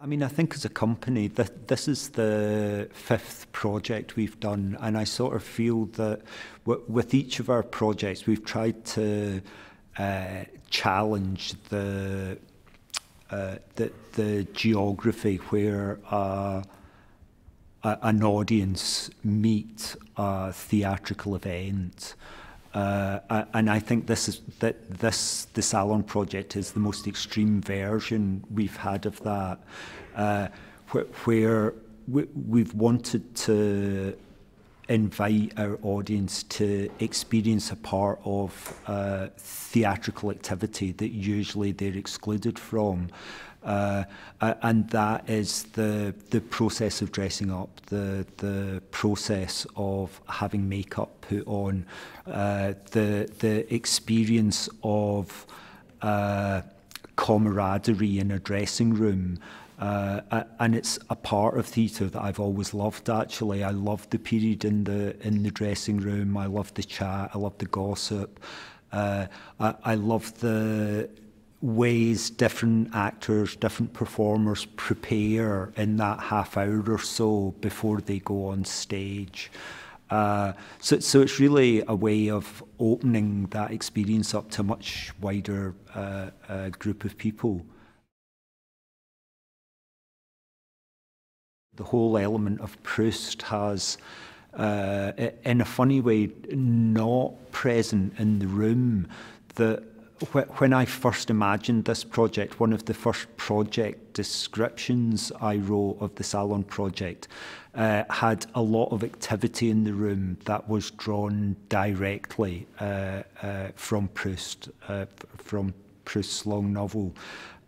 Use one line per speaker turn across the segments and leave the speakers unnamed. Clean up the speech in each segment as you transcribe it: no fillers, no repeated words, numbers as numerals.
I mean, I think as a company, this is the 5th project we've done, and I sort of feel that with each of our projects, we've tried to challenge the geography where an audience meet a theatrical event. And I think the Salon Project is the most extreme version we've had of that, where we've wanted to invite our audience to experience a part of theatrical activity that usually they're excluded from. And that is the process of dressing up, the process of having makeup put on, the experience of camaraderie in a dressing room. And it's a part of theatre that I've always loved, actually. I love the period in the dressing room. I love the chat. I love the gossip. I love the ways different actors, different performers prepare in that half hour or so before they go on stage. So it's really a way of opening that experience up to a much wider group of people. The whole element of Proust has, in a funny way, not present in the room. When I first imagined this project, one of the first project descriptions I wrote of the Salon Project had a lot of activity in the room that was drawn directly from Proust, from Proust's long novel.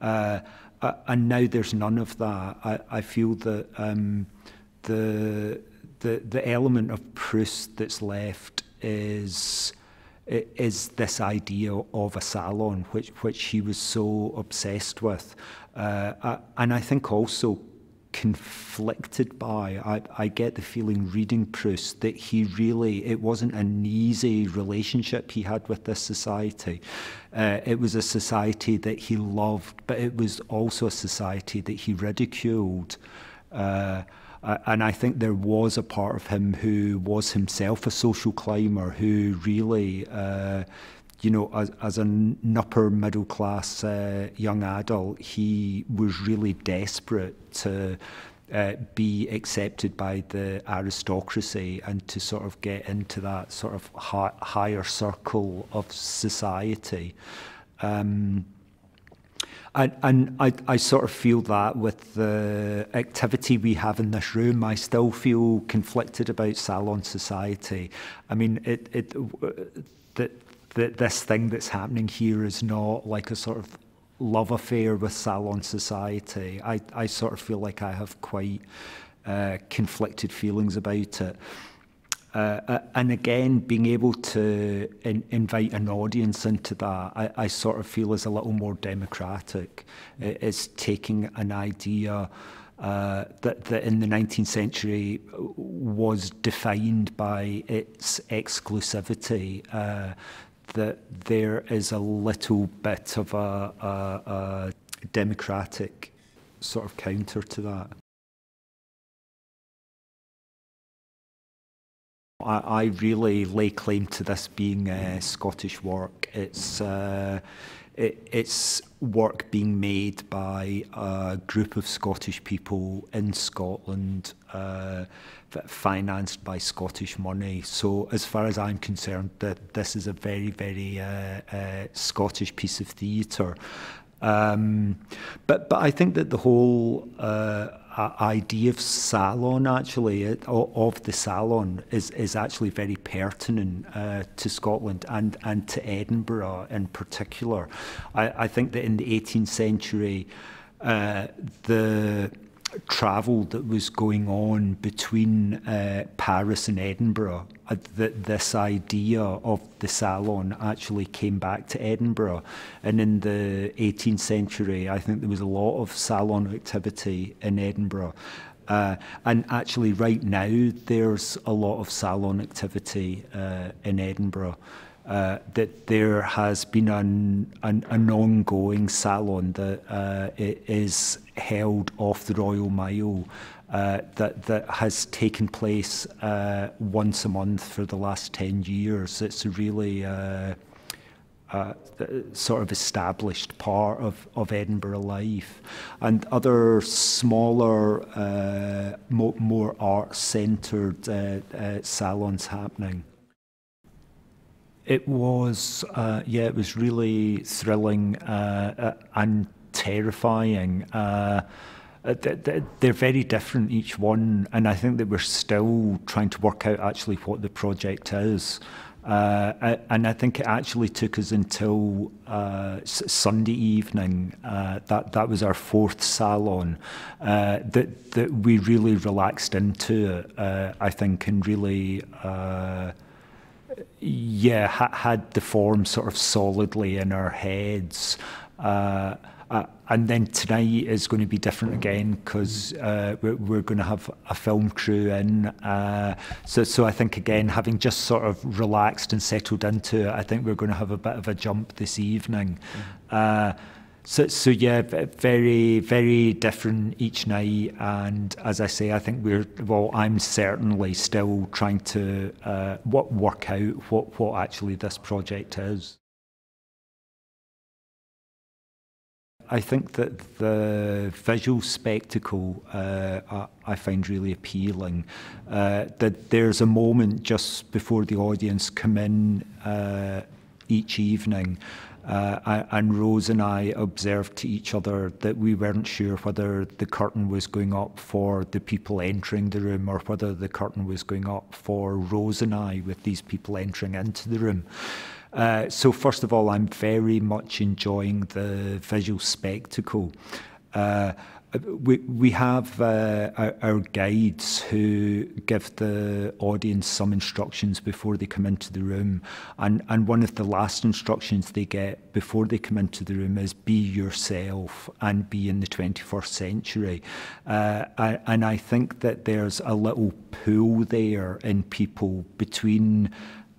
And now there's none of that. I feel that the element of Proust that's left is this idea of a salon, which he was so obsessed with, and I think also conflicted by. I get the feeling reading Proust that it wasn't an easy relationship he had with this society. It was a society that he loved, but it was also a society that he ridiculed. And I think there was a part of him who was himself a social climber, who really, you know, as an upper middle class young adult, he was really desperate to be accepted by the aristocracy and to sort of get into that sort of higher circle of society. And I sort of feel that with the activity we have in this room, I still feel conflicted about salon society. I mean, this thing that's happening here is not like a sort of love affair with salon society. I sort of feel like I have quite conflicted feelings about it. And again, being able to invite an audience into that, I sort of feel is a little more democratic. It's taking an idea that in the 19th century was defined by its exclusivity, that there is a little bit of a democratic sort of counter to that. I really lay claim to this being Scottish work. It's work being made by a group of Scottish people in Scotland, financed by Scottish money. So as far as I'm concerned, this is a very, very Scottish piece of theatre. But I think that the whole idea of salon, actually, of the salon, is actually very pertinent to Scotland and to Edinburgh in particular. I think that in the 18th century, the travel that was going on between Paris and Edinburgh, this idea of the salon actually came back to Edinburgh. And in the 18th century, I think there was a lot of salon activity in Edinburgh. And actually right now, there's a lot of salon activity in Edinburgh. that there has been an ongoing salon that is held off the Royal Mile that has taken place once a month for the last 10 years. It's a really sort of established part of Edinburgh life, and other smaller, more art-centred salons happening. It was, yeah, it was really thrilling and terrifying. They're very different, each one, and I think that we're still trying to work out actually what the project is. And I think it actually took us until Sunday evening, that was our 4th salon, that we really relaxed into it, I think, and really yeah, had the form sort of solidly in our heads. And then tonight is going to be different again because we're going to have a film crew in. So I think, again, having just sort of relaxed and settled into it, I think we're going to have a bit of a jump this evening. So yeah, very, very different each night. And as I say, I think I'm certainly still trying to work out what actually this project is. I think that the visual spectacle I find really appealing. That there's a moment just before the audience come in each evening, and Rose and I observed to each other that we weren't sure whether the curtain was going up for the people entering the room or whether the curtain was going up for Rose and I with these people entering into the room. So first of all, I'm very much enjoying the visual spectacle. We have our guides who give the audience some instructions before they come into the room. And one of the last instructions they get before they come into the room is be yourself and be in the 21st century. And I think that there's a little pull there in people between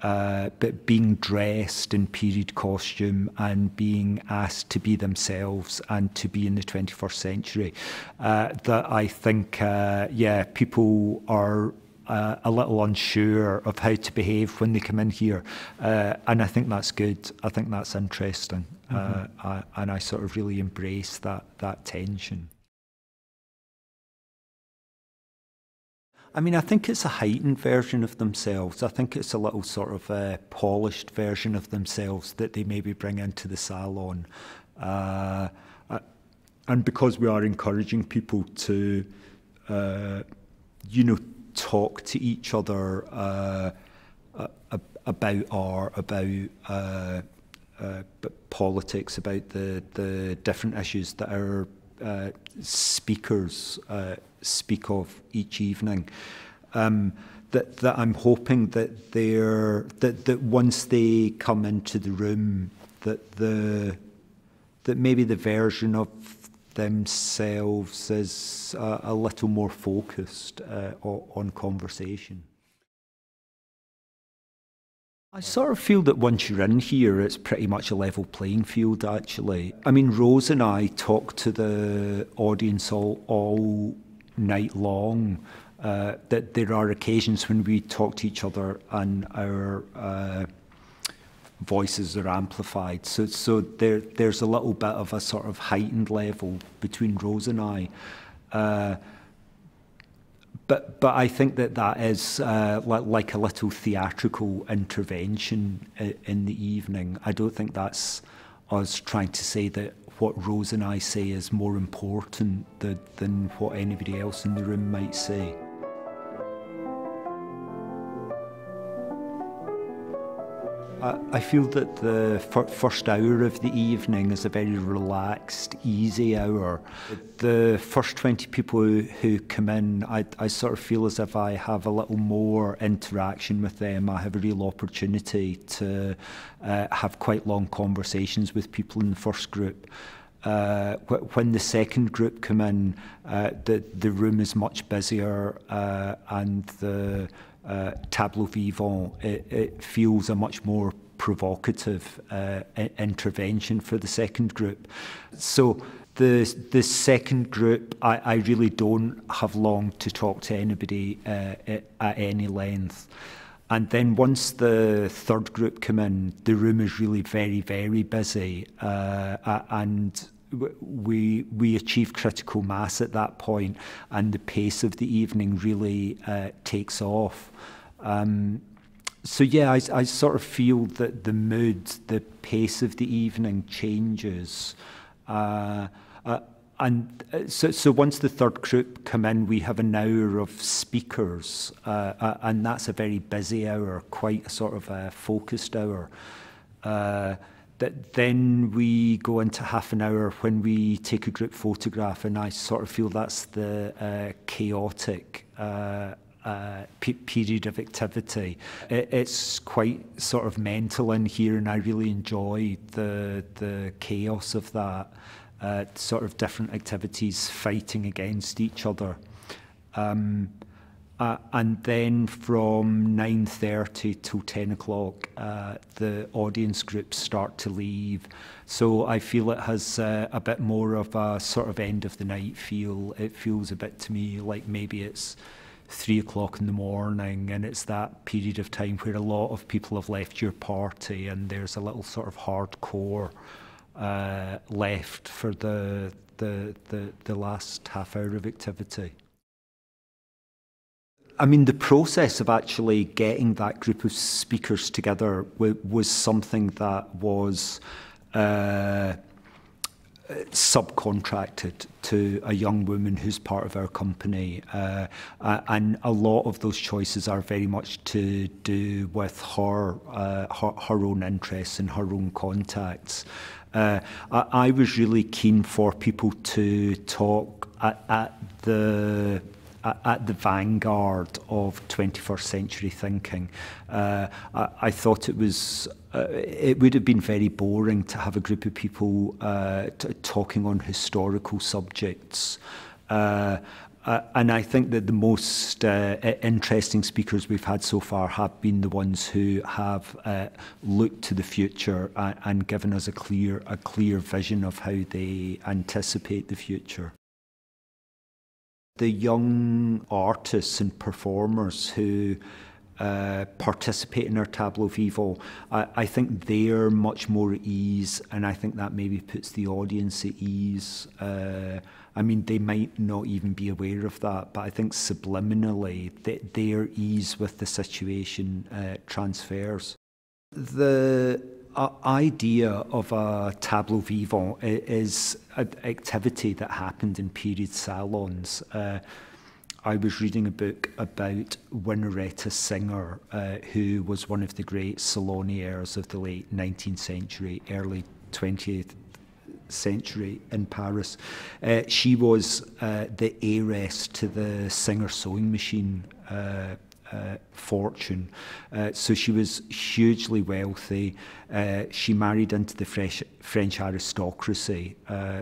but being dressed in period costume and being asked to be themselves and to be in the 21st century, that I think, yeah, people are a little unsure of how to behave when they come in here. And I think that's good. I think that's interesting. And I sort of really embrace that tension. I mean, I think it's a heightened version of themselves. I think it's a little sort of polished version of themselves that they maybe bring into the salon. And because we are encouraging people to, you know, talk to each other about art, about politics, about the different issues that our speakers speak of each evening, that I'm hoping that that once they come into the room, that maybe the version of themselves is a little more focused on conversation. I sort of feel that once you're in here, it's pretty much a level playing field, actually. I mean, Rose and I talk to the audience all night long. That there are occasions when we talk to each other and our voices are amplified. So there's a little bit of a sort of heightened level between Rose and I. But I think that is like a little theatrical intervention in the evening. I don't think that's us trying to say that what Rose and I say is more important than what anybody else in the room might say. I feel that the first hour of the evening is a very relaxed, easy hour. The first 20 people who come in, I sort of feel as if I have a little more interaction with them. I have a real opportunity to have quite long conversations with people in the first group. When the second group come in, the room is much busier and the Tableau vivant, it feels a much more provocative intervention for the second group. So the second group, I really don't have long to talk to anybody at any length. And then once the third group come in, the room is really very, very busy, and we achieve critical mass at that point, and the pace of the evening really takes off. So yeah, I sort of feel that the mood, the pace of the evening changes. So once the third group come in, we have an hour of speakers, and that's a very busy hour, quite a sort of a focused hour. Then we go into half an hour when we take a group photograph, and I sort of feel that's the chaotic period of activity. It's quite sort of mental in here, and I really enjoy the chaos of that. Sort of different activities fighting against each other. And then from 9:30 till 10 o'clock, the audience groups start to leave. So I feel it has a bit more of a sort of end of the night feel. It feels a bit to me like maybe it's 3 o'clock in the morning, and it's that period of time where a lot of people have left your party, and there's a little sort of hardcore left for the last half hour of activity. I mean, the process of actually getting that group of speakers together was something that was subcontracted to a young woman who's part of our company, and a lot of those choices are very much to do with her own interests and her own contacts. I was really keen for people to talk at the vanguard of 21st century thinking. I thought it would have been very boring to have a group of people talking on historical subjects. And I think that the most interesting speakers we've had so far have been the ones who have looked to the future and given us a clear vision of how they anticipate the future. The young artists and performers who participate in our Tableau Vivo, I think they're much more at ease, and I think that maybe puts the audience at ease. I mean, they might not even be aware of that, but I think subliminally their ease with the situation transfers. The idea of a Tableau Vivant is an activity that happened in period salons. I was reading a book about Winnaretta Singer, who was one of the great saloniers of the late 19th century, early 20th century in Paris. She was the heiress to the Singer sewing machine fortune. So she was hugely wealthy. She married into the French aristocracy.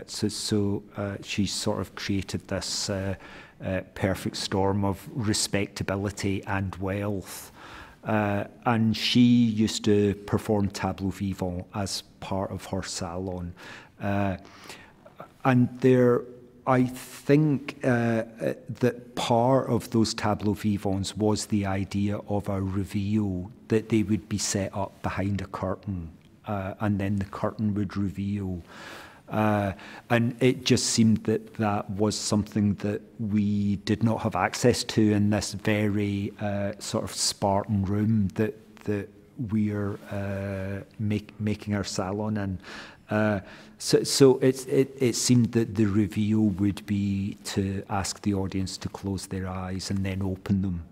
So she sort of created this perfect storm of respectability and wealth. And she used to perform Tableau Vivant as part of her salon. And I think that part of those Tableau Vivants was the idea of a reveal, that they would be set up behind a curtain, and then the curtain would reveal. And it just seemed that was something that we did not have access to in this very sort of Spartan room that we're making our salon in. So it seemed that the reveal would be to ask the audience to close their eyes and then open them.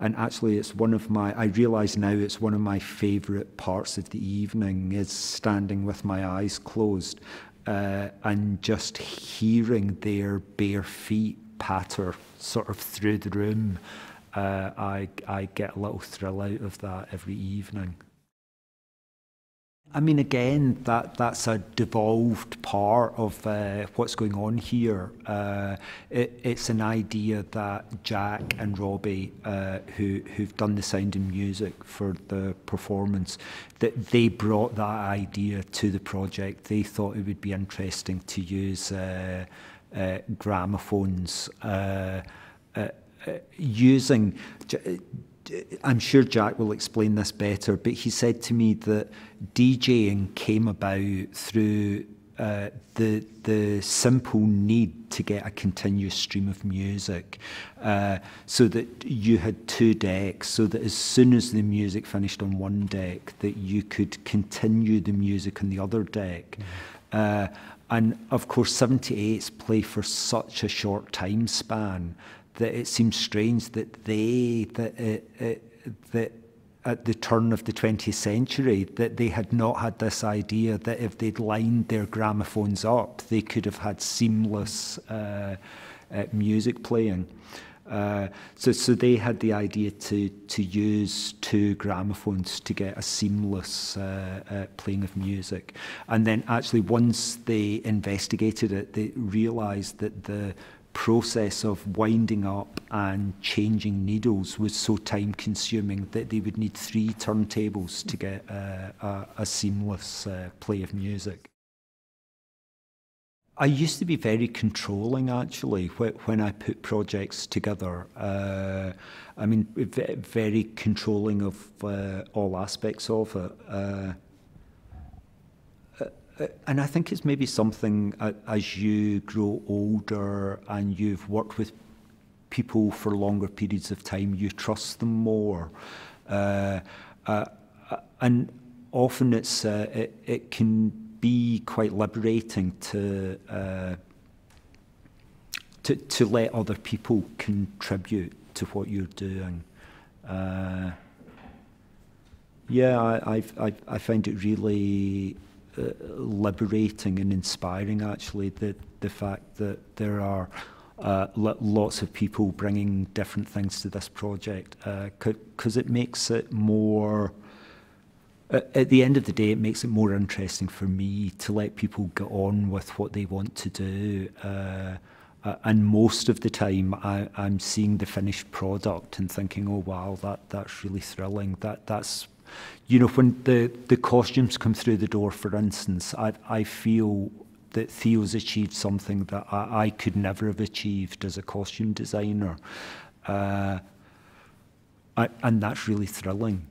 And actually, it's I realise now it's one of my favourite parts of the evening is standing with my eyes closed and just hearing their bare feet patter sort of through the room. I get a little thrill out of that every evening. I mean, again, that's a devolved part of what's going on here. It's an idea that Jack and Robbie, who've done the sound and music for the performance, that they brought that idea to the project. They thought it would be interesting to use gramophones, using... I'm sure Jack will explain this better, but he said to me that DJing came about through the simple need to get a continuous stream of music, so that you had two decks, so that as soon as the music finished on one deck, that you could continue the music on the other deck. And of course, 78s play for such a short time span that it seems strange that that at the turn of the 20th century, that they had not had this idea that if they'd lined their gramophones up, they could have had seamless music playing. So they had the idea to use two gramophones to get a seamless playing of music. And then actually once they investigated it, they realised that the process of winding up and changing needles was so time consuming that they would need 3 turntables to get a seamless play of music. I used to be very controlling, actually, when I put projects together. I mean, very controlling of all aspects of it. And I think it's maybe something as you grow older and you've worked with people for longer periods of time, you trust them more. And often it can be quite liberating to let other people contribute to what you're doing. Yeah, I find it really liberating and inspiring, actually, the fact that there are lots of people bringing different things to this project, because it makes it more, at the end of the day, it makes it more interesting for me to let people get on with what they want to do. And most of the time, I'm seeing the finished product and thinking, oh wow, that's really thrilling. That's, you know, when the costumes come through the door, for instance, I feel that Theo's achieved something that I could never have achieved as a costume designer. And that's really thrilling.